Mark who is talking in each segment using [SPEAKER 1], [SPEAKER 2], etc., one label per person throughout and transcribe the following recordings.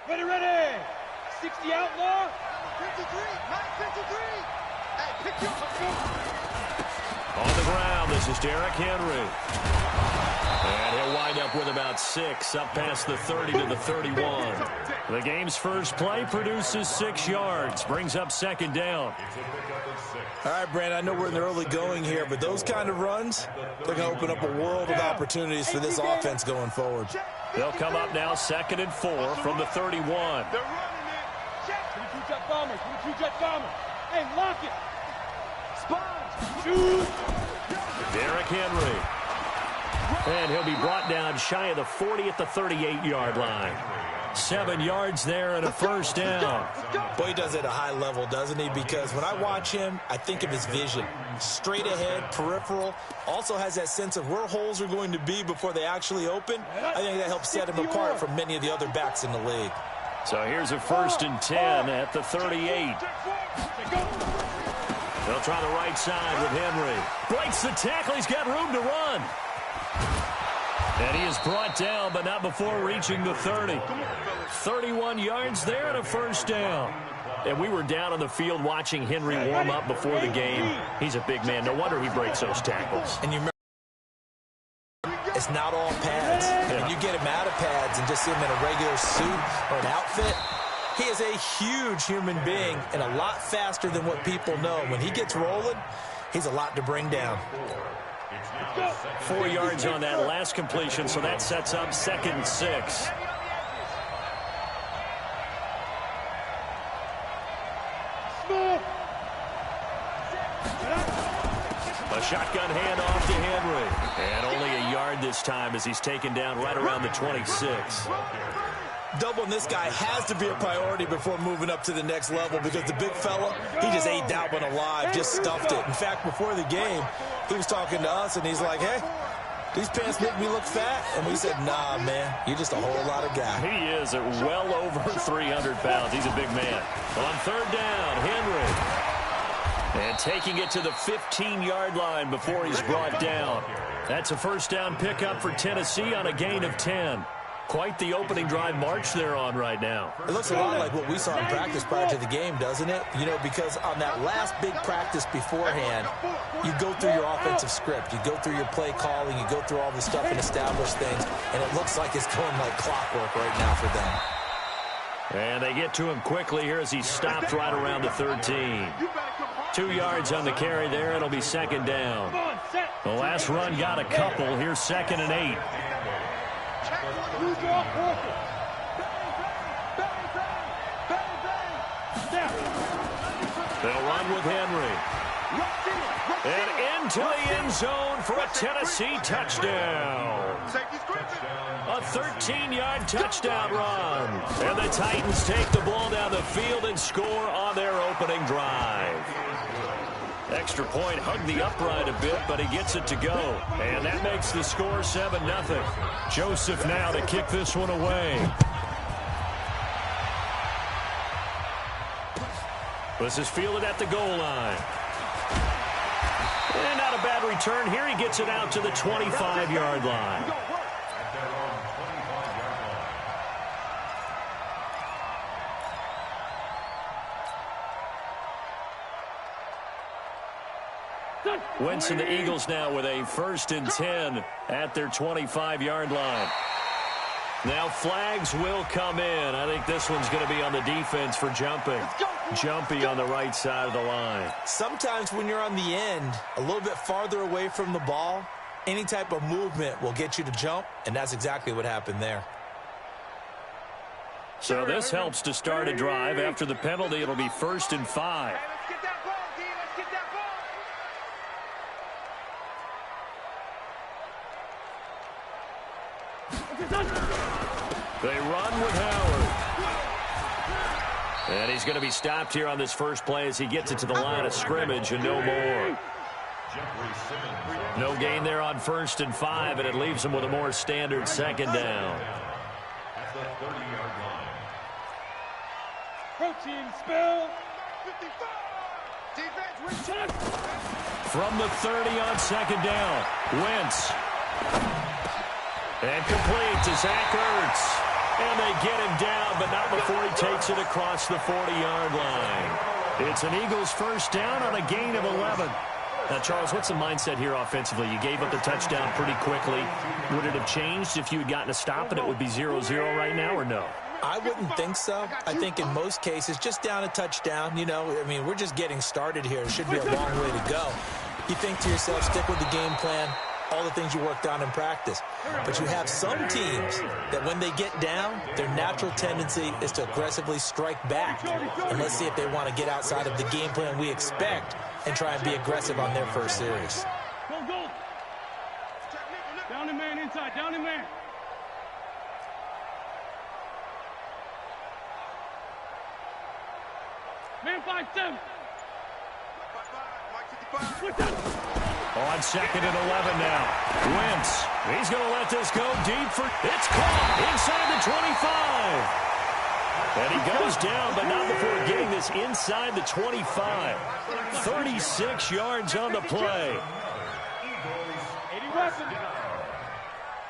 [SPEAKER 1] Ready, ready. 60 outlaw. 53, 953. Hey, pick you up.
[SPEAKER 2] On the ground, this is Derrick Henry. And he'll wind up with about 6, up past the 30 to the 31. The game's first play produces 6 yards, brings up second down.
[SPEAKER 3] All right, Brandon, I know we're in the early going here, but those kind of runs, they're going to open up a world of opportunities for this offense going forward.
[SPEAKER 2] They'll come up now 2nd and 4 from the 31.
[SPEAKER 1] They're running it. 22 jet bombers, 22 jet bombers. Hey, lock it. Sponge. Shoot.
[SPEAKER 2] Derrick Henry. And he'll be brought down shy of the 40 at the 38-yard line. 7 yards there and a first down.
[SPEAKER 3] Boy, he does it at a high level, doesn't he? Because when I watch him, I think of his vision. Straight ahead, peripheral. Also has that sense of where holes are going to be before they actually open. I think that helps set him apart from many of the other backs in the league.
[SPEAKER 2] So here's a 1st and 10 at the 38. They'll try the right side with Henry. Breaks the tackle. He's got room to run. And he is brought down, but not before reaching the 30. 31 yards there and a first down. And we were down on the field watching Henry warm up before the game. He's a big man. No wonder he breaks those tackles.
[SPEAKER 3] And you remember, it's not all pads.
[SPEAKER 2] Yeah.
[SPEAKER 3] When you get him out of pads and just see him in a regular suit or an outfit, he is a huge human being and a lot faster than what people know. When he gets rolling, he's a lot to bring down.
[SPEAKER 2] 4 yards on that last completion, so that sets up 2nd and 6. A shotgun handoff to Henry. And only a yard this time as he's taken down right around the 26.
[SPEAKER 3] Doubling this guy has to be a priority before moving up to the next level because the big fella, he just ate that one alive, just stuffed it. In fact, before the game, he was talking to us, and he's like, hey, these pants make me look fat. And we said, nah, man, you're just a whole lot of guy.
[SPEAKER 2] He is at well over 300 pounds. He's a big man. On 3rd down, Henry. And taking it to the 15-yard line before he's brought down. That's a first down pickup for Tennessee on a gain of 10. Quite the opening drive march they're on right now.
[SPEAKER 3] It looks a lot like what we saw in practice prior to the game, doesn't it? You know, because on that last big practice beforehand, you go through your offensive script. You go through your play calling. You go through all the stuff and establish things. And it looks like it's going like clockwork right now for them.
[SPEAKER 2] And they get to him quickly here as he stopped right around the 13. 2 yards on the carry there. It'll be 2nd down. The last run got a couple. Here's 2nd and 8. They'll run with Henry. And into the end zone for a Tennessee touchdown. A 13-yard touchdown run. And the Titans take the ball down the field and score on their opening drive. Extra point hugged the upright a bit, but he gets it to go. And that makes the score 7-0. Joseph now to kick this one away. This is fielded at the goal line. And not a bad return here. He gets it out to the 25-yard line. Wentz and the Eagles now with a 1st and 10 at their 25-yard line. Now flags will come in. I think this one's going to be on the defense for jumping. Jumpy on the right side of the line.
[SPEAKER 3] Sometimes when you're on the end, a little bit farther away from the ball, any type of movement will get you to jump, and that's exactly what happened there.
[SPEAKER 2] So this helps to start a drive. After the penalty, it'll be 1st and 5. They run with Howard. And he's going to be stopped here on this first play as he gets it to the line of scrimmage and no more. No gain there on 1st and 5, and it leaves him with a more standard 2nd down.
[SPEAKER 1] Protein spill.
[SPEAKER 2] From the 30 on 2nd down, Wentz. And complete to Zach Ertz. And they get him down, but not before he takes it across the 40-yard line. It's an Eagles first down on a gain of 11. Now, Charles, what's the mindset here offensively? You gave up the touchdown pretty quickly. Would it have changed if you had gotten a stop and it would be 0-0 right now, or no?
[SPEAKER 3] I wouldn't think so. I think in most cases, just down a touchdown, you know, I mean, we're just getting started here. It should be a long way to go. You think to yourself, stick with the game plan, all the things you worked on in practice. But you have some teams that when they get down, their natural tendency is to aggressively strike back. And let's see if they want to get outside of the game plan we expect and try and be aggressive on their first series.
[SPEAKER 1] Go, go. Down the man inside, down the man. Man 5-7.
[SPEAKER 2] On second and 11 now. Wentz. He's going to let this go deep for... It's caught inside the 25. And he goes down, but not before getting this inside the 25. 36 yards on the play.
[SPEAKER 1] 80 weapons.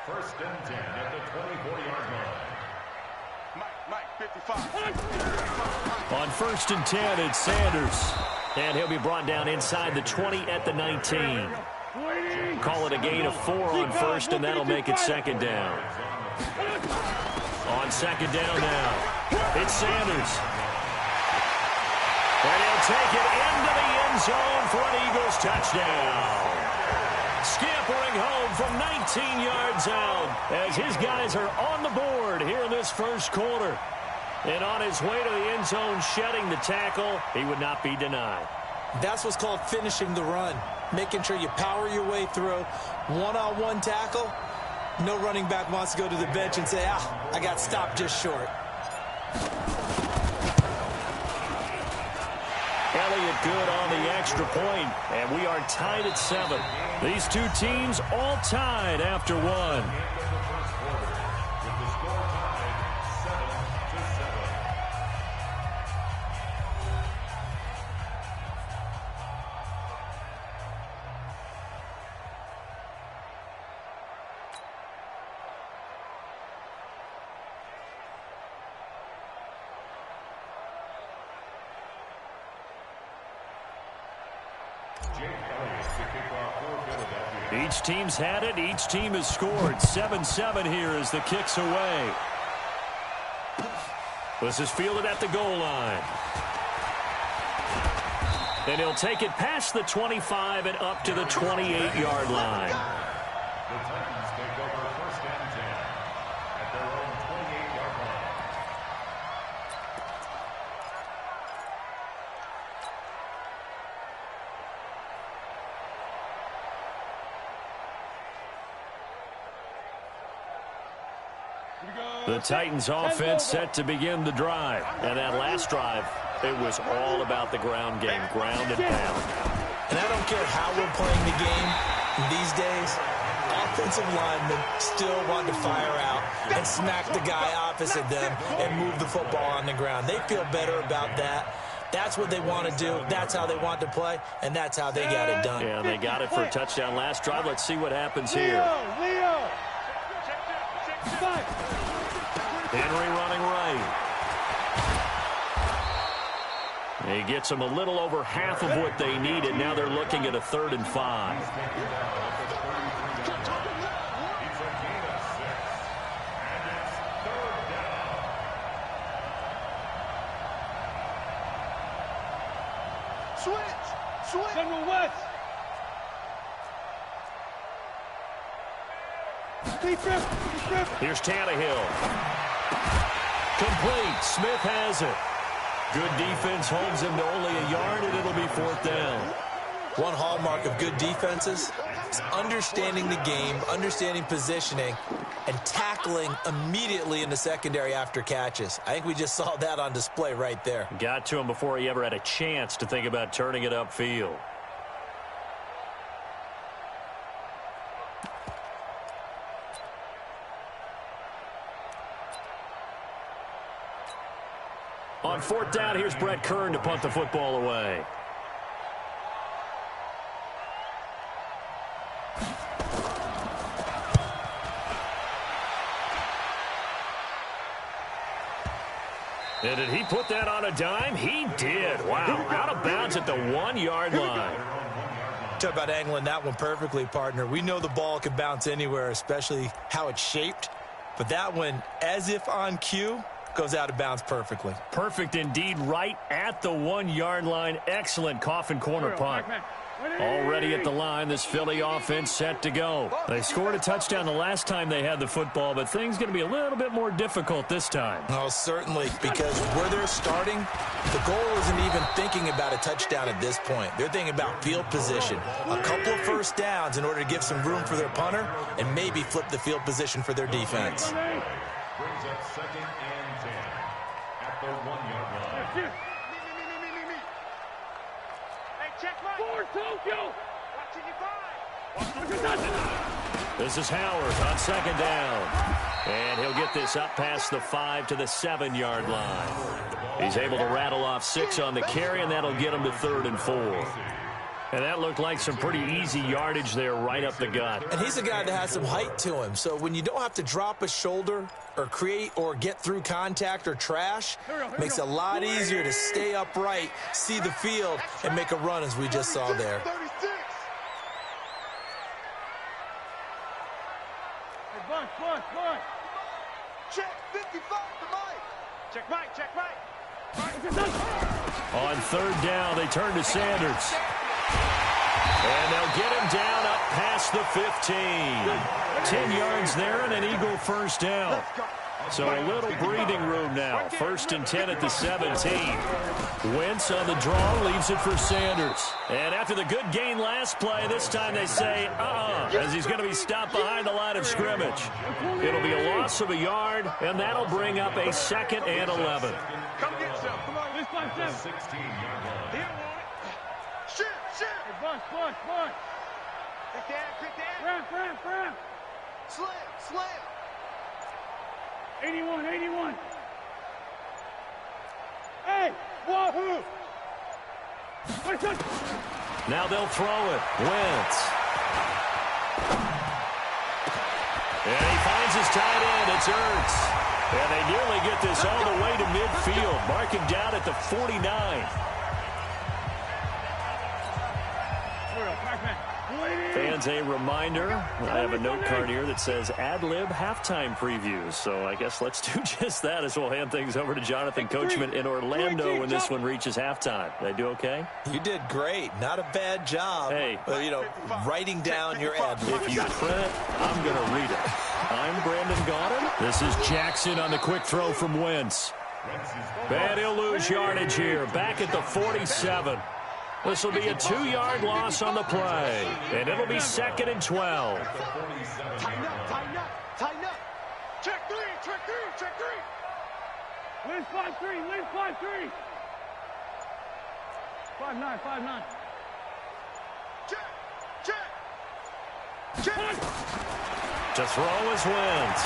[SPEAKER 4] First and 10 at the 24-yard line. Mike, 55.
[SPEAKER 2] On first and 10, it's Sanders. And he'll be brought down inside the 20 at the 19. Call it a gain of 4 on first, and that'll make it second down. On second down now, it's Sanders. And he'll take it into the end zone for an Eagles touchdown. Scampering home from 19 yards out as his guys are on the board here in this first quarter. And on his way to the end zone, shedding the tackle, he would not be denied.
[SPEAKER 3] That's what's called finishing the run, making sure you power your way through. One-on-one tackle, no running back wants to go to the bench and say, I got stopped just short.
[SPEAKER 2] Elliott good on the extra point, and we are tied at 7. These two teams all tied after one. Each team's had it. Each team has scored. 7-7 here as the kick's away. This is fielded at the goal line. And he'll take it past the 25 and up to the 28-yard line.
[SPEAKER 4] The Titans take over first and 10 at their own 28-yard line.
[SPEAKER 2] The Titans offense set to begin the drive. And that last drive, it was all about the ground game, ground and pound.
[SPEAKER 3] And I don't care how we're playing the game these days, offensive linemen still want to fire out and smack the guy opposite them and move the football on the ground. They feel better about that. That's what they want to do. That's how they want to play, and that's how they got it done.
[SPEAKER 2] Yeah, they got it for a touchdown last drive. Let's see what happens here.
[SPEAKER 1] Leo.
[SPEAKER 2] Henry running right. He gets them a little over half of what they needed. Now they're looking at a 3rd and 5.
[SPEAKER 1] Switch. General West.
[SPEAKER 2] Here's Tannehill. Complete. Smith has it. Good defense holds him to only a yard, and it'll be 4th down.
[SPEAKER 3] One hallmark of good defenses is understanding the game, understanding positioning, and tackling immediately in the secondary after catches. I think we just saw that on display right there.
[SPEAKER 2] Got to him before he ever had a chance to think about turning it upfield. On 4th down, here's Brett Kern to punt the football away. And did he put that on a dime? He did. Wow. Out of bounds at the 1-yard line.
[SPEAKER 3] Talk about angling that one perfectly, partner. We know the ball can bounce anywhere, especially how it's shaped. But that one, as if on cue, goes out of bounds perfectly.
[SPEAKER 2] Perfect indeed, right at the 1-yard line. Excellent coffin corner punt. Already at the line, this Philly offense set to go. They scored a touchdown the last time they had the football, but things going to be a little bit more difficult this time.
[SPEAKER 3] Oh, certainly, because where they're starting, the goal isn't even thinking about a touchdown at this point. They're thinking about field position, a couple of first downs in order to give some room for their punter and maybe flip the field position for their defense.
[SPEAKER 4] Brings up 2nd and 10 at the 1-yard line.
[SPEAKER 1] Check my four, Tokyo.
[SPEAKER 2] This is Howard on 2nd down. And he'll get this up past the 5 to the 7-yard line. He's able to rattle off 6 on the carry, and that'll get him to 3rd and 4. And that looked like some pretty easy yardage there right up the gut.
[SPEAKER 3] And he's a guy that has some height to him. So when you don't have to drop a shoulder or create or get through contact or trash, makes it a lot easier to stay upright, see the field, and make a run as we just saw there.
[SPEAKER 1] Check 55 to Mike. Check Mike, check Mike.
[SPEAKER 2] On 3rd down, they turn to Sanders. And they'll get him down up past the 15. 10 yards there and an Eagle first down. So a little breathing room now. 1st and 10 at the 17. Wentz on the draw, leaves it for Sanders. And after the good gain last play, this time they say, as he's going to be stopped behind the line of scrimmage. It'll be a loss of a yard, and that'll bring up a 2nd and 11.
[SPEAKER 1] Come get some. Come on, let's find them.
[SPEAKER 4] 16-yard line.
[SPEAKER 1] Shit. Hey, bunch. Quick down. Ramp. Slam. 81. Hey, wahoo!
[SPEAKER 2] Now they'll throw it. Wentz. And he finds his tight end. It's Ertz. And they nearly get this all the way to midfield. Mark him down at the 49. Fans, a reminder, I have a note card here that says ad-lib halftime previews. So I guess let's do just that as we'll hand things over to Jonathan Coachman in Orlando when this one reaches halftime. Did I do okay?
[SPEAKER 3] You did great. Not a bad job.
[SPEAKER 2] Hey.
[SPEAKER 3] Writing down your ad-lib.
[SPEAKER 2] If you print, I'm going to read it. I'm Brandon Gaudin. This is Jackson on the quick throw from Wentz. And he'll lose yardage here. Back at the 47. This will be a 2-yard loss on the play. And it'll be 2nd and 12.
[SPEAKER 1] Tighten up. Check three. Lynch 5-3. 5-9. Check.
[SPEAKER 2] To throw is Wentz.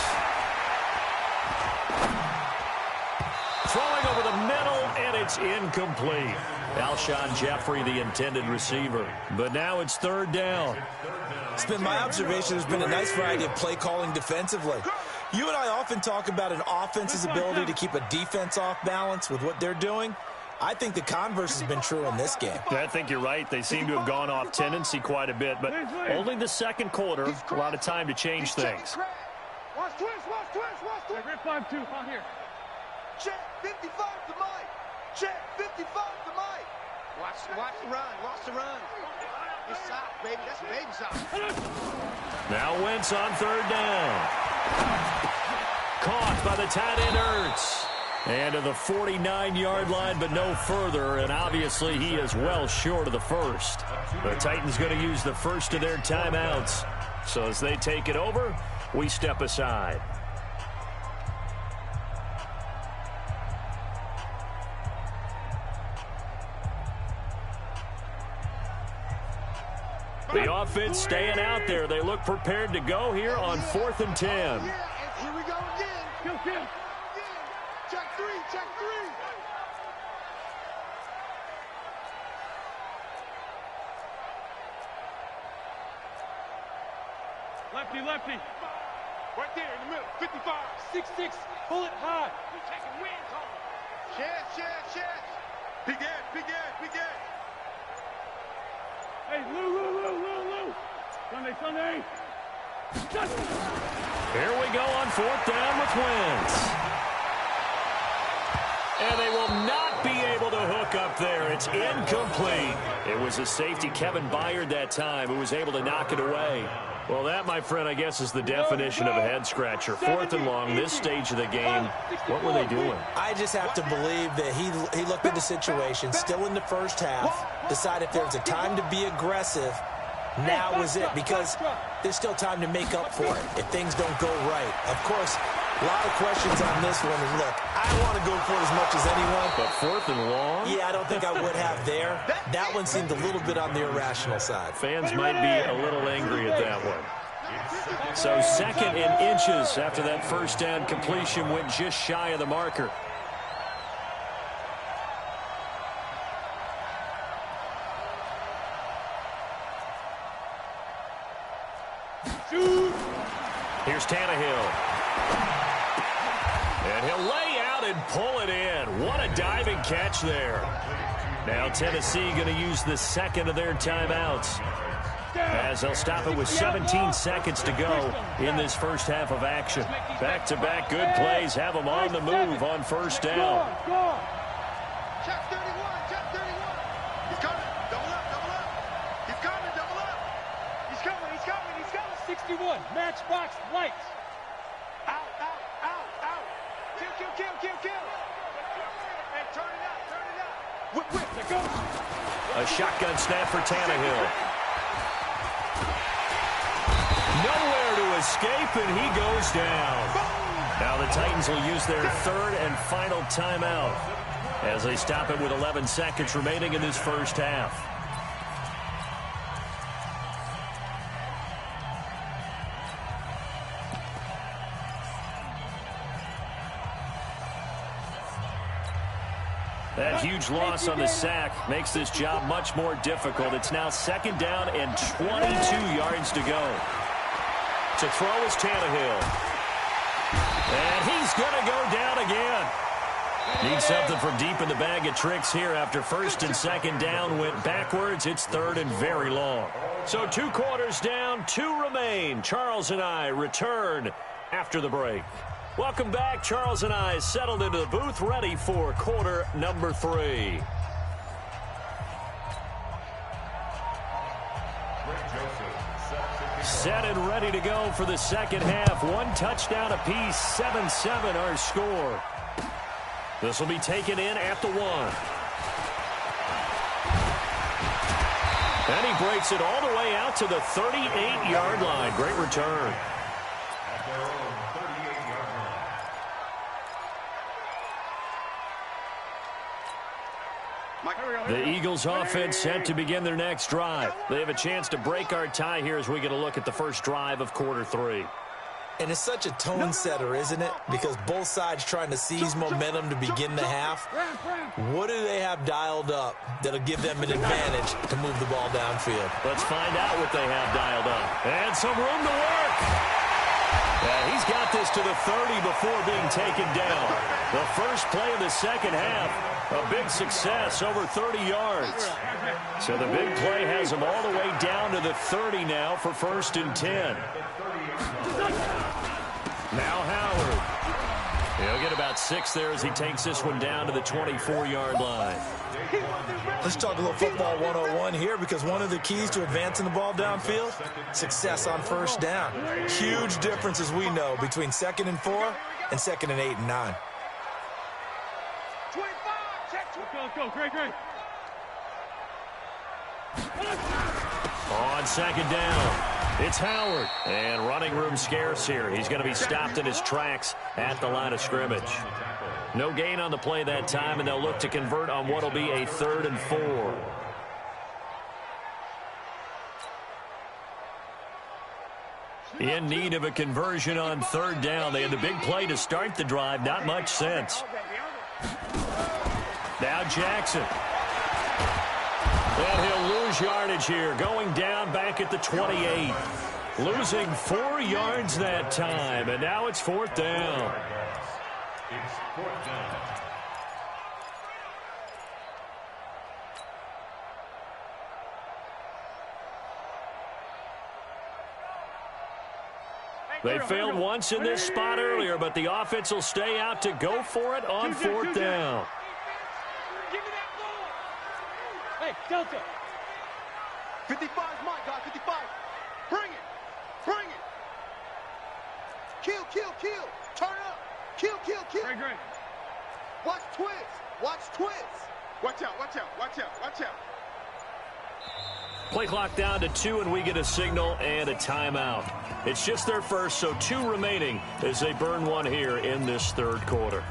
[SPEAKER 2] Throwing over the middle, and it's incomplete. Alshon Jeffrey, the intended receiver. But now it's 3rd down.
[SPEAKER 3] It's been my observation there's been a nice variety of play calling defensively. You and I often talk about an offense's ability to keep a defense off balance with what they're doing. I think the converse has been true in this game.
[SPEAKER 2] I think you're right. They seem to have gone off tendency quite a bit, but only the 2nd quarter, a lot of time to change things.
[SPEAKER 1] Watch twist. Rip 5-2 on here. Check 55 to Mike. Check 55 to Mike. Watch the run. It's soft, baby. That's baby soft.
[SPEAKER 2] Now Wentz on 3rd down. Caught by the tight end Ertz. And to the 49-yard line, but no further. And obviously he is well short of the 1st. The Titans going to use the first of their timeouts. So as they take it over, we step aside. The offense staying out there. They look prepared to go here on 4th and 10.
[SPEAKER 1] Yeah, and here we go again. Go. Check three. Lefty. Right there in the middle. 55. 6'6". Pull it high. We're taking wins on Chance. Begin.
[SPEAKER 5] Hey, Lou. Sunday.
[SPEAKER 2] Here we go on 4th down with Wentz. And they will not be able to hook up there. It's incomplete. It was a safety, Kevin Byard, that time, who was able to knock it away. Well, that, my friend, I guess is the definition of a head-scratcher. 4th and long, this stage of the game. What were they doing?
[SPEAKER 3] I just have to believe that he looked at the situation, still in the first half, decided if there's a time to be aggressive, now is it, because there's still time to make up for it if things don't go right. Of course, a lot of questions on this one. And look, I want to go for it as much as anyone.
[SPEAKER 2] But 4th and long?
[SPEAKER 3] Yeah, I don't think I would have there. That one seemed a little bit on the irrational side.
[SPEAKER 2] Fans might be a little angry at that one. So 2nd and inches after that first down completion went just shy of the marker. Here's Tannehill. And he'll lay out and pull it in. What a diving catch there. Now Tennessee going to use the 2nd of their timeouts, as they'll stop it with 17 seconds to go in this first half of action. Back-to-back good plays have them on the move on 1st down.
[SPEAKER 1] Check 31. He's coming. Double up. He's coming. Double up. He's coming.
[SPEAKER 5] 61. Matchbox lights.
[SPEAKER 1] Out. Kill. And turn it up. Whip.
[SPEAKER 5] There goes.
[SPEAKER 2] A shotgun snap for Tannehill. Nowhere to escape, and he goes down. Now the Titans will use their 3rd and final timeout as they stop it with 11 seconds remaining in this first half. That huge loss on the sack makes this job much more difficult. It's now 2nd down and 22 yards to go. To throw is Tannehill. And he's going to go down again. Need something from deep in the bag of tricks here after 1st and 2nd down went backwards. It's 3rd and very long. So 2 quarters down, 2 remain. Charles and I return after the break. Welcome back. Charles and I settled into the booth, ready for quarter number 3. Set and ready to go for the second half. 1 touchdown apiece, 7-7 our score. This will be taken in at the 1. And he breaks it all the way out to the 38-yard line. Great return. The Eagles offense set to begin their next drive. They have a chance to break our tie here as we get a look at the first drive of quarter 3.
[SPEAKER 3] And it's such a tone setter, isn't it? Because both sides trying to seize momentum to begin the half. What do they have dialed up that'll give them an advantage to move the ball downfield?
[SPEAKER 2] Let's find out what they have dialed up. And some room to work. He's got this to the 30 before being taken down. The first play of the second half, a big success, over 30 yards. So the big play has him all the way down to the 30 now for 1st and 10. Now Howard. He'll get about 6 there as he takes this one down to the 24-yard line.
[SPEAKER 3] Let's talk a little football 101 here, because one of the keys to advancing the ball downfield, success on 1st down. Huge difference, as we know, between 2nd and 4 and 2nd and 8 and 9.
[SPEAKER 1] 25, check.
[SPEAKER 5] Go, great.
[SPEAKER 2] On 2nd down, it's Howard. And running room scarce here. He's going to be stopped in his tracks at the line of scrimmage. No gain on the play that time, and they'll look to convert on what will be a 3rd and 4. In need of a conversion on 3rd down. They had the big play to start the drive. Not much sense. Now Jackson. And he'll lose yardage here, going down back at the 28. Losing 4 yards that time, and now it's 4th down. They failed once in this spot earlier, but the offense will stay out to go for it on fourth down.
[SPEAKER 5] Give me that ball. Hey, Delta.
[SPEAKER 1] 55 is my guy, 55. Bring it. Bring it. Kill, kill, kill. Turn up. Kill, kill, kill.
[SPEAKER 5] Great.
[SPEAKER 1] Watch twist. Watch twist. Watch out, watch out, watch out, watch out.
[SPEAKER 2] Play clock down to 2, and we get a signal and a timeout. It's just their first, so 2 remaining as they burn one here in this third quarter.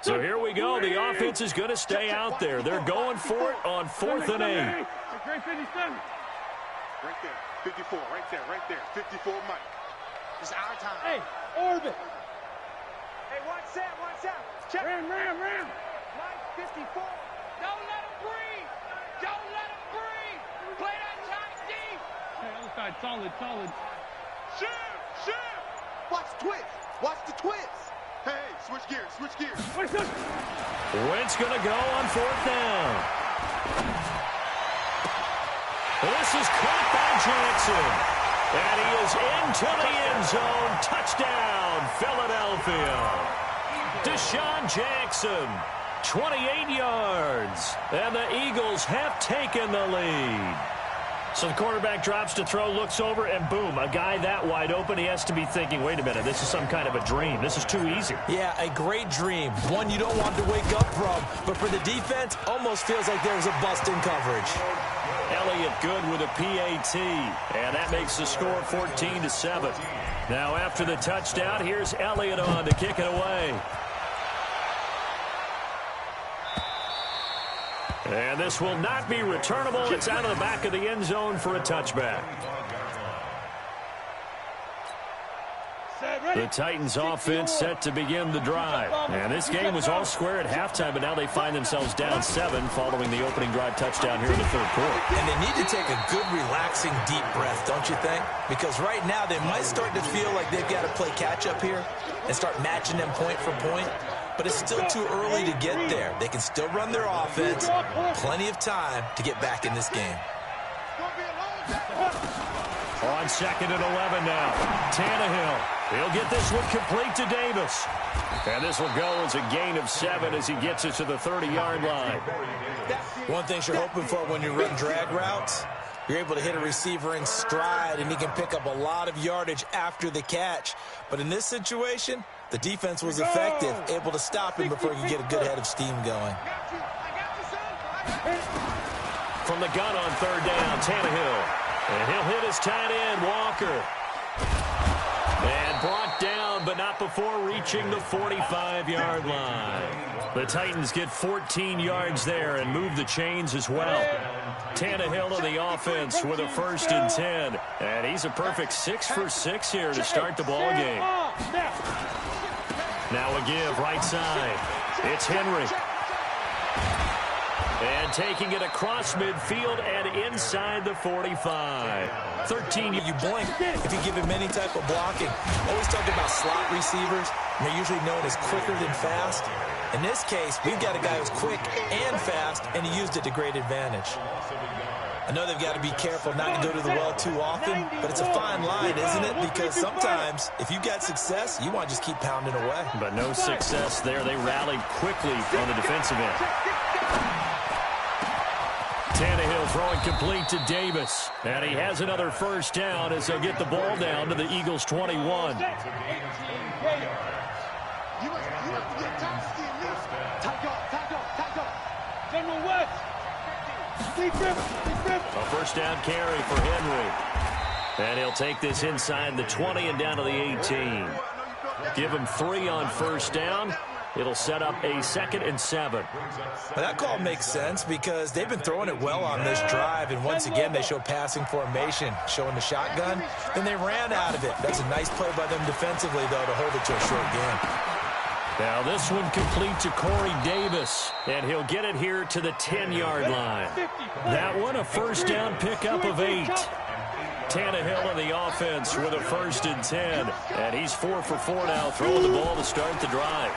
[SPEAKER 2] So here we go. The offense is going to stay out there. They're going for it on 4th and 8.
[SPEAKER 5] Great 57.
[SPEAKER 1] Right there. 54. Right there. Right there. 54, Mike. It's our time.
[SPEAKER 5] Hey, orbit.
[SPEAKER 1] Hey, watch that. Watch out. Check.
[SPEAKER 5] Ram.
[SPEAKER 1] Mike, 54.
[SPEAKER 6] Don't let him breathe. Don't let him breathe. Play that tight deep.
[SPEAKER 5] Hey, other side, solid.
[SPEAKER 6] Shoot.
[SPEAKER 1] Watch twist. Watch the twist. Hey, switch gears.
[SPEAKER 2] Wentz going to go on 4th down. This is caught by Jackson. And he is into the end zone. Touchdown, Philadelphia. Deshaun Jackson, 28 yards. And the Eagles have taken the lead. So the quarterback drops to throw, looks over, and boom, a guy that wide open, he has to be thinking, wait a minute, this is some kind of a dream. This is too easy.
[SPEAKER 3] Yeah, a great dream. One you don't want to wake up from. But for the defense, almost feels like there was a bust in coverage.
[SPEAKER 2] Elliott good with a PAT, and that makes the score 14-7. Now after the touchdown, here's Elliott on to kick it away. And this will not be returnable. It's out of the back of the end zone for a touchback. The Titans offense set to begin the drive. And this game was all square at halftime, but now they find themselves down 7 following the opening drive touchdown here in the third quarter.
[SPEAKER 3] And they need to take a good, relaxing, deep breath, don't you think? Because right now they might start to feel like they've got to play catch-up here and start matching them point for point. But it's still too early to get there. They can still run their offense. Plenty of time to get back in this game.
[SPEAKER 2] On 2nd and 11 now. Tannehill. He'll get this one complete to Davis. And this will go as a gain of 7 as he gets it to the 30-yard line.
[SPEAKER 3] One thing you're hoping for when you run drag routes, you're able to hit a receiver in stride, and he can pick up a lot of yardage after the catch. But in this situation, the defense was effective, able to stop him before he could get a good head of steam going.
[SPEAKER 2] From the gun on 3rd down, Tannehill. And he'll hit his tight end, Walker. And brought down, but not before reaching the 45-yard line. The Titans get 14 yards there and move the chains as well. Tannehill of the offense with a 1st and 10. And he's a perfect 6 for 6 here to start the ball game. Now a give right side. It's Henry. And taking it across midfield and inside the 45. 13.
[SPEAKER 3] You blink if you give him any type of blocking. Always talking about slot receivers. And they're usually known as quicker than fast. In this case, we've got a guy who's quick and fast, and he used it to great advantage. I know they've got to be careful not to go to the well too often, but it's a fine line, isn't it? Because sometimes, if you've got success, you want to just keep pounding away.
[SPEAKER 2] But no success there. They rallied quickly on the defensive end. Tannehill throwing complete to Davis. And he has another 1st down as they'll get the ball down to the Eagles' 21.
[SPEAKER 5] General West.
[SPEAKER 2] A 1st down carry for Henry. And he'll take this inside the 20 and down to the 18. Give him 3 on 1st down. It'll set up a 2nd and 7.
[SPEAKER 3] But that call makes sense because they've been throwing it well on this drive, and once again they show passing formation, showing the shotgun. Then they ran out of it. That's a nice play by them defensively, though, to hold it to a short game.
[SPEAKER 2] Now this one complete to Corey Davis, and he'll get it here to the 10-yard line. That one a first down pickup of 8. Tannehill in the offense with a 1st and 10, and he's 4 for 4 now, throwing the ball to start the drive.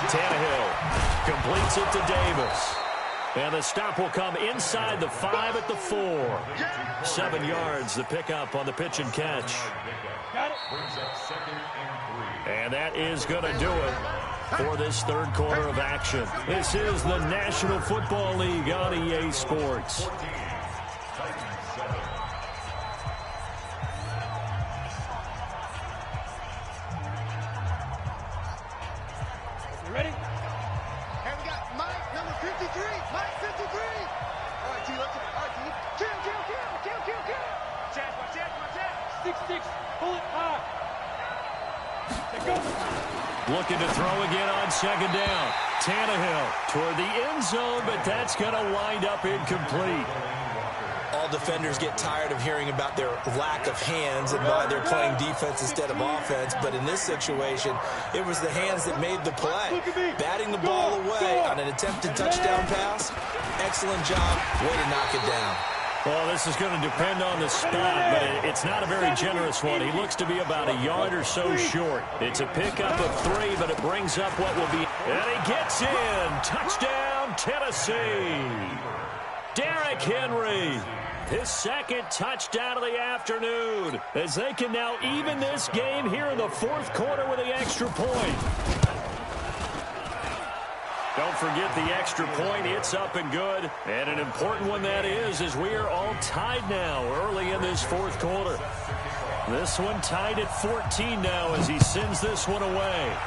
[SPEAKER 2] Tannehill completes it to Davis. And the stop will come inside the 5 at the 4. 7 yards, the pickup on the pitch and catch.
[SPEAKER 5] Got it.
[SPEAKER 2] And that is going to do it for this third quarter of action. This is the National Football League on EA Sports.
[SPEAKER 5] You ready?
[SPEAKER 1] And we got Mike, number 53. Mike, 53. All right, T, let's go. All right, T. Kill. Watch out.
[SPEAKER 5] 6-6. Pull it high. Go.
[SPEAKER 2] Looking to throw again on 2nd down. Tannehill toward the end zone, but that's going to wind up incomplete.
[SPEAKER 3] All defenders get tired of hearing about their lack of hands and why they're playing defense instead of offense. But in this situation, it was the hands that made the play. Batting the ball away on an attempted touchdown pass. Excellent job. Way to knock it down.
[SPEAKER 2] Well, this is going to depend on the spot, but it's not a very generous one. He looks to be about a yard or so short. It's a pickup of 3, but it brings up what will be. And he gets in. Touchdown, Tennessee. Derrick Henry. His 2nd touchdown of the afternoon, as they can now even this game here in the 4th quarter with the extra point. Don't forget the extra point. It's up and good. And an important one that is, as we are all tied now early in this 4th quarter. This one tied at 14 now as he sends this one away.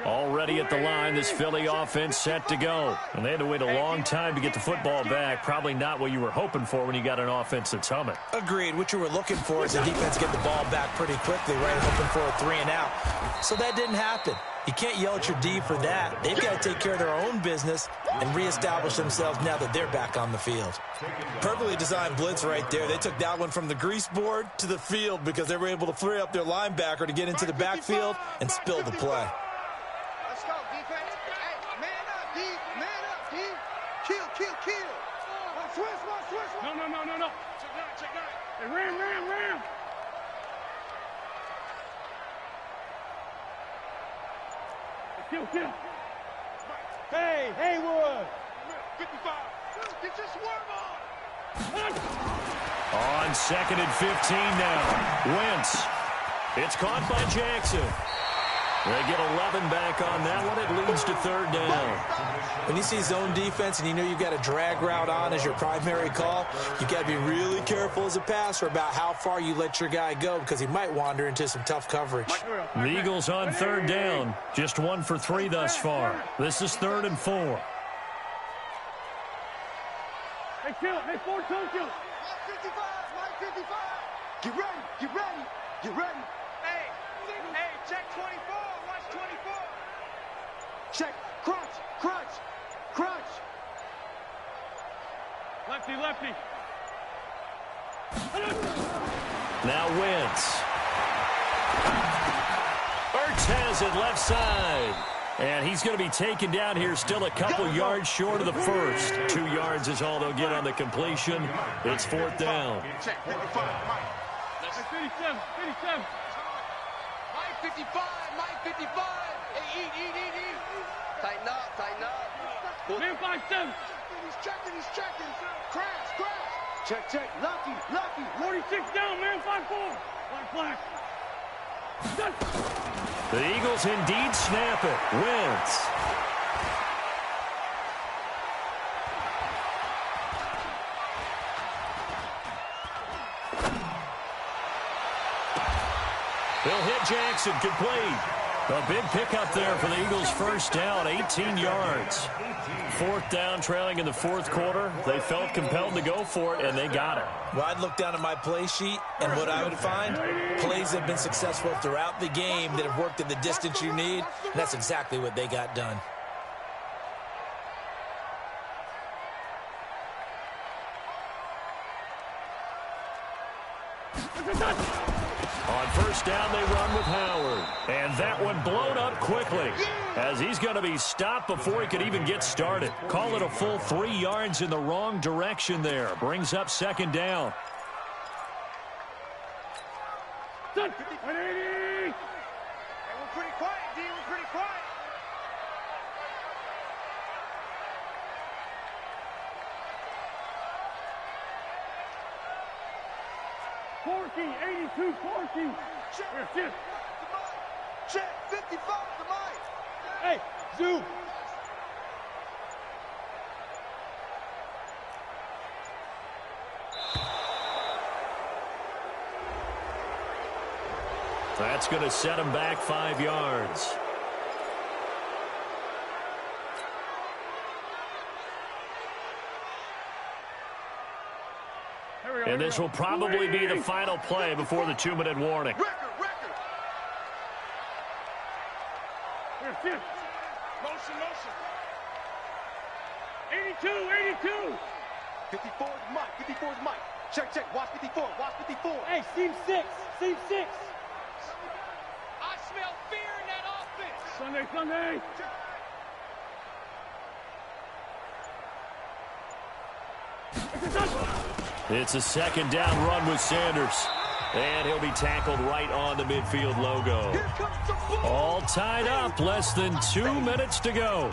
[SPEAKER 2] Already at the line, this Philly offense set to go. And they had to wait a long time to get the football back. Probably not what you were hoping for when you got an offense that's humming.
[SPEAKER 3] Agreed. What you were looking for is the defense get the ball back pretty quickly, right? Hoping for a 3 and out. So that didn't happen. You can't yell at your D for that. They've got to take care of their own business and reestablish themselves now that they're back on the field. Perfectly designed blitz right there. They took that one from the grease board to the field because they were able to free up their linebacker to get into the backfield and spill the play.
[SPEAKER 1] Let's go, defense. Hey, man up, D. Man up, D. Kill. Switch.
[SPEAKER 5] No. Check nine. Hey, ram. Kill. Hey, Haywood.
[SPEAKER 1] 55. Get your swerve on.
[SPEAKER 2] On 2nd and 15 now. Wentz. It's caught by Jackson. They get 11 back on that one. It leads to 3rd down.
[SPEAKER 3] When you see zone defense and you know you've got a drag route on as your primary call, you've got to be really careful as a passer about how far you let your guy go because he might wander into some tough coverage.
[SPEAKER 2] The Eagles on 3rd down. Just 1 for 3 thus far. This is 3rd and 4.
[SPEAKER 5] Hey, kill. Hey, 4-2 kill.
[SPEAKER 1] Mike 55. Get ready.
[SPEAKER 6] Hey, check 24. Watch 24.
[SPEAKER 1] Check. Crunch.
[SPEAKER 5] Lefty.
[SPEAKER 2] Now Wentz. Ertz has it left side. And he's going to be taken down here, still a couple yards short of the first. 2 yards is all they'll get on the completion. It's 4th down.
[SPEAKER 1] Check 55. Mike.
[SPEAKER 5] 57.
[SPEAKER 6] Mike 55. Hey, eat. Tighten up.
[SPEAKER 5] Man 5-7.
[SPEAKER 1] He's checking. Crash. Check. Lucky.
[SPEAKER 5] 46 down, man 5-4. Flash.
[SPEAKER 2] The Eagles indeed snap it. Wentz. He'll hit Jackson, complete. A big pickup there for the Eagles' first down, 18 yards. Fourth down, trailing in the fourth quarter. They felt compelled to go for it, and they got it.
[SPEAKER 3] Well, I'd look down at my play sheet, and what I would find, plays have been successful throughout the game that have worked in the distance you need, and that's exactly what they got done.
[SPEAKER 2] On first down, they run with Howard. And that one blown up quickly as he's going to be stopped before he could even get started. Call it a full 3 yards in the wrong direction there. Brings up second down.
[SPEAKER 1] Hey, we're pretty quiet, D. We're pretty quiet. Check, 55 to Mike.
[SPEAKER 5] Hey, zoom.
[SPEAKER 2] That's going to set him back 5 yards. And this will probably be the final play before the 2-minute warning.
[SPEAKER 1] Record.
[SPEAKER 5] Motion. 82.
[SPEAKER 1] 54 is Mike. Check. Watch 54.
[SPEAKER 5] Hey, seam 6.
[SPEAKER 6] I smell fear in that offense.
[SPEAKER 5] Sunday.
[SPEAKER 2] It's a second down run with Sanders. And he'll be tackled right on the midfield logo. All tied up, less than 2 minutes to go.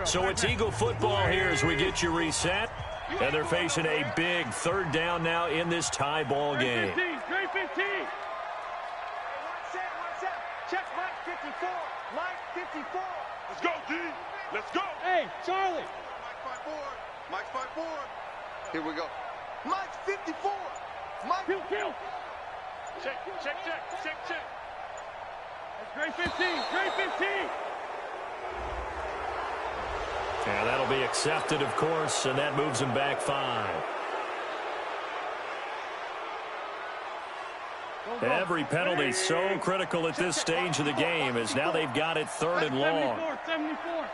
[SPEAKER 2] So it's Eagle football here as we get you reset. And they're facing a big third down now in this tie ball game.
[SPEAKER 5] Great 15.
[SPEAKER 1] Check Mike 54. Mike 54.
[SPEAKER 5] Let's go, D. Let's go. Hey, Charlie.
[SPEAKER 1] Mike's 5-4. Here we go. Mike's 54. Mike.
[SPEAKER 5] Kill. Check. That's great 15.
[SPEAKER 2] And that'll be accepted, of course, and that moves him back 5. Every penalty so critical at this stage of the game as now they've got it third and long.
[SPEAKER 5] 74.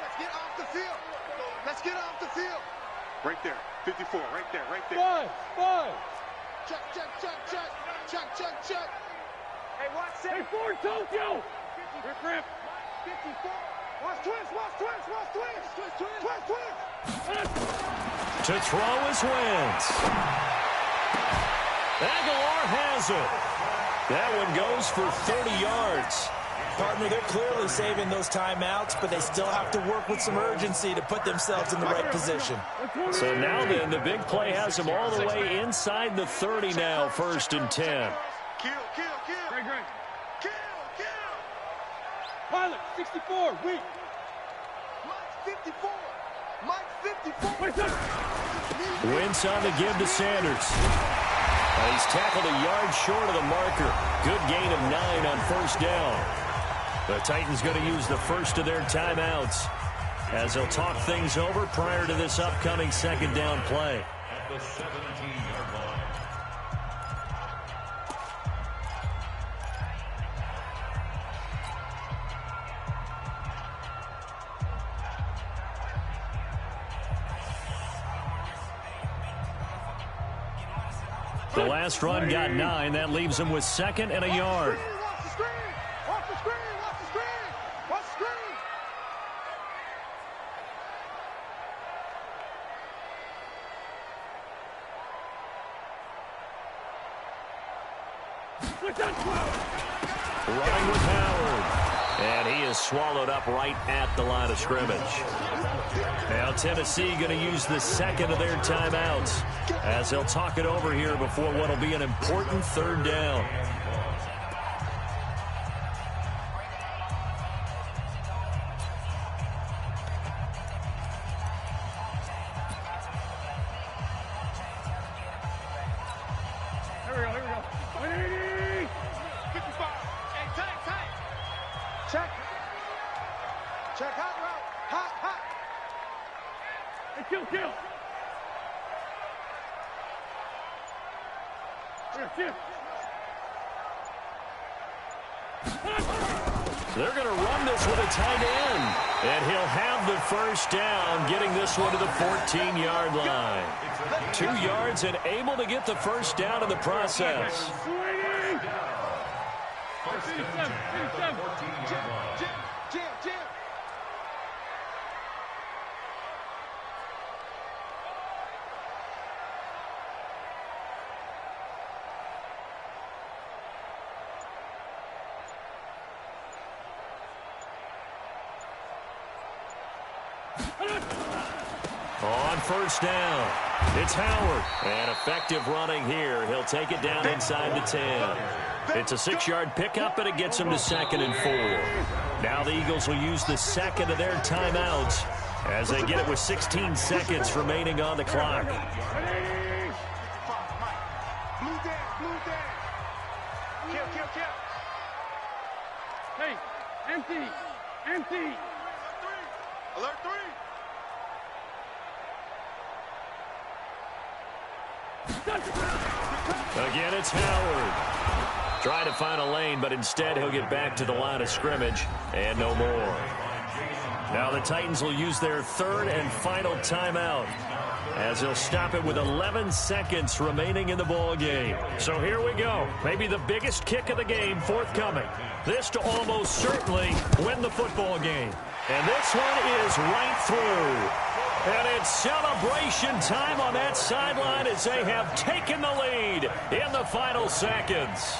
[SPEAKER 1] Let's get off the field. Right there. 54. Right there.
[SPEAKER 5] 5.
[SPEAKER 1] Check. Hey, watch that.
[SPEAKER 5] Hey, 4 Tokyo. Rip.
[SPEAKER 1] 54. Watch twist.
[SPEAKER 2] To throw is Wentz. Aguilar has it. That one goes for 30 yards.
[SPEAKER 3] Partner, they're clearly saving those timeouts, but they still have to work with some urgency to put themselves in the right position.
[SPEAKER 2] So now then, the big play has them all the way inside the 30 now, 1st and 10.
[SPEAKER 1] Kill.
[SPEAKER 5] Great.
[SPEAKER 1] Kill.
[SPEAKER 5] Pilot, 64, weak.
[SPEAKER 1] Mike's 54.
[SPEAKER 2] Wentz on the give to Sanders. And he's tackled a yard short of the marker. Good gain of 9 on first down. The Titans going to use the first of their timeouts as they'll talk things over prior to this upcoming second down play.
[SPEAKER 4] At the 17-yard line.
[SPEAKER 2] The last run got 9. That leaves him with 2nd and a yard.
[SPEAKER 1] Watch the screen.
[SPEAKER 2] Running with Howard. And he is swallowed up right at the line of scrimmage. Now Tennessee going to use the second of their timeouts as they'll talk it over here before what will be an important third down.
[SPEAKER 1] Hey, tight. Check. Check, hot route. Hot.
[SPEAKER 5] Hey, kill. Here.
[SPEAKER 2] They're going to run this with a tight end. And he'll have the first down, getting this one to the 14-yard line. 2 yards and able to get the first down in the process.
[SPEAKER 4] First and 10 at the 14-yard line.
[SPEAKER 1] Jam.
[SPEAKER 2] On first down, it's Howard. And effective running here. He'll take it down inside the 10. It's a 6-yard pickup, and it gets him to 2nd and 4. Now the Eagles will use the second of their timeouts as they get it with 16 seconds remaining on the clock.
[SPEAKER 1] Blue down. Kill.
[SPEAKER 5] Hey, empty.
[SPEAKER 1] Alert 3.
[SPEAKER 2] Again, it's Howard. Trying to find a lane, but instead he'll get back to the line of scrimmage and no more. Now the Titans will use their 3rd and final timeout as they'll stop it with 11 seconds remaining in the ball game. So here we go. Maybe the biggest kick of the game forthcoming. This to almost certainly win the football game. And this one is right through. And it's celebration time on that sideline as they have taken the lead in the final seconds.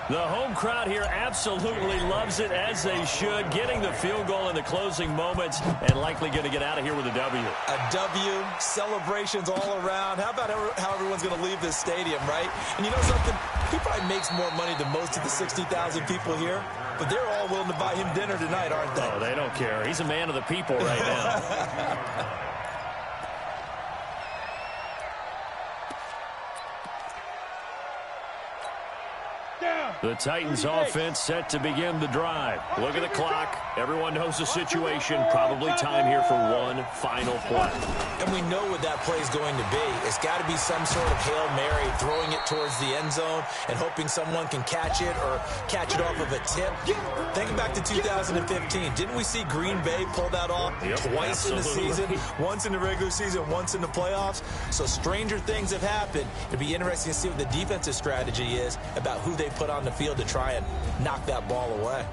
[SPEAKER 2] The home crowd here absolutely loves it, as they should, getting the field goal in the closing moments and likely going to get out of here with a W.
[SPEAKER 3] A W, celebrations all around. How about how everyone's going to leave this stadium, right? And you know something? He probably makes more money than most of the 60,000 people here, but they're all willing to buy him dinner tonight, aren't they?
[SPEAKER 2] Oh, they don't care. He's a man of the people right now. The Titans offense set to begin the drive. Look at the clock. Everyone knows the situation. Probably time here for one final play.
[SPEAKER 3] And we know what that play is going to be. It's got to be some sort of Hail Mary, throwing it towards the end zone and hoping someone can catch it or catch it off of a tip. Think back to 2015. Didn't we see Green Bay pull that off twice in the season? Once in the regular season, once in the playoffs. So stranger things have happened. It'll be interesting to see what the defensive strategy is about who they put on the field to try and knock that ball away.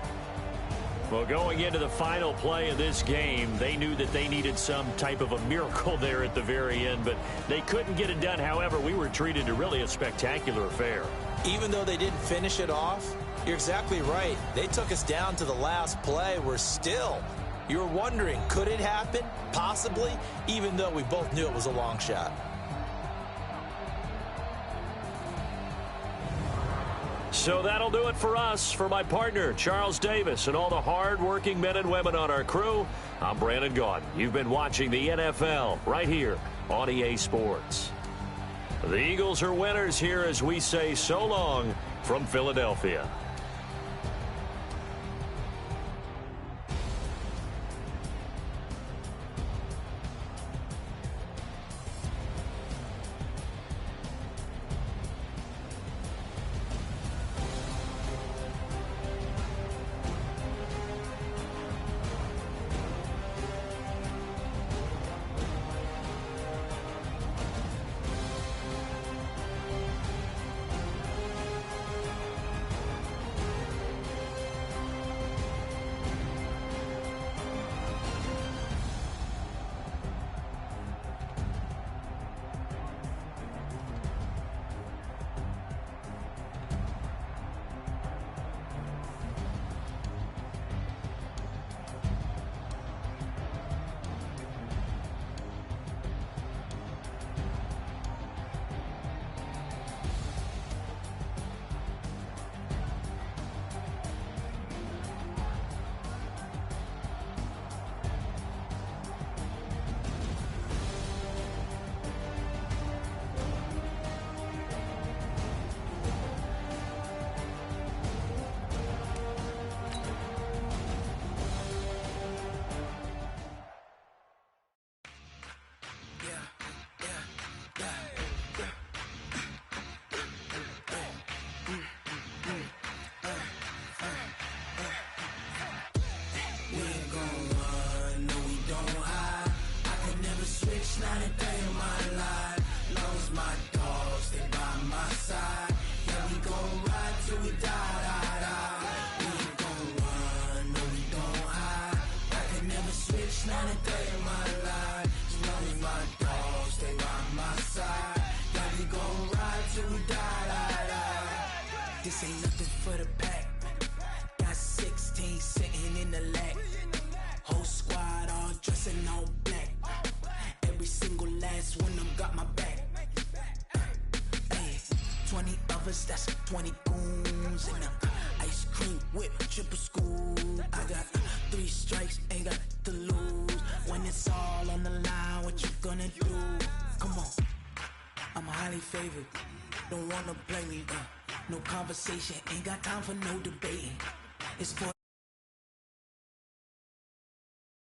[SPEAKER 2] Well, going into the final play of this game, they knew that they needed some type of a miracle there at the very end, but they couldn't get it done. However, we were treated to really a spectacular affair.
[SPEAKER 3] Even though they didn't finish it off, you're exactly right. They took us down to the last play. You were wondering, could it happen? Possibly, even though we both knew it was a long shot.
[SPEAKER 2] So that'll do it for us. For my partner, Charles Davis, and all the hard-working men and women on our crew, I'm Brandon Gaudin. You've been watching the NFL right here on EA Sports. The Eagles are winners here as we say so long from Philadelphia.
[SPEAKER 7] This ain't nothing for the pack. Got 16 sitting in the lap. Whole squad all dressing all black. Every single last one of them got my back. Hey, 20 of us, that's 20 goons. And ice cream whip, triple scoop. I got 3 strikes, ain't got to lose. When it's all on the line, what you gonna do? Come on, I'm highly favored. Don't wanna play me, no conversation, ain't got time for no debating. It's for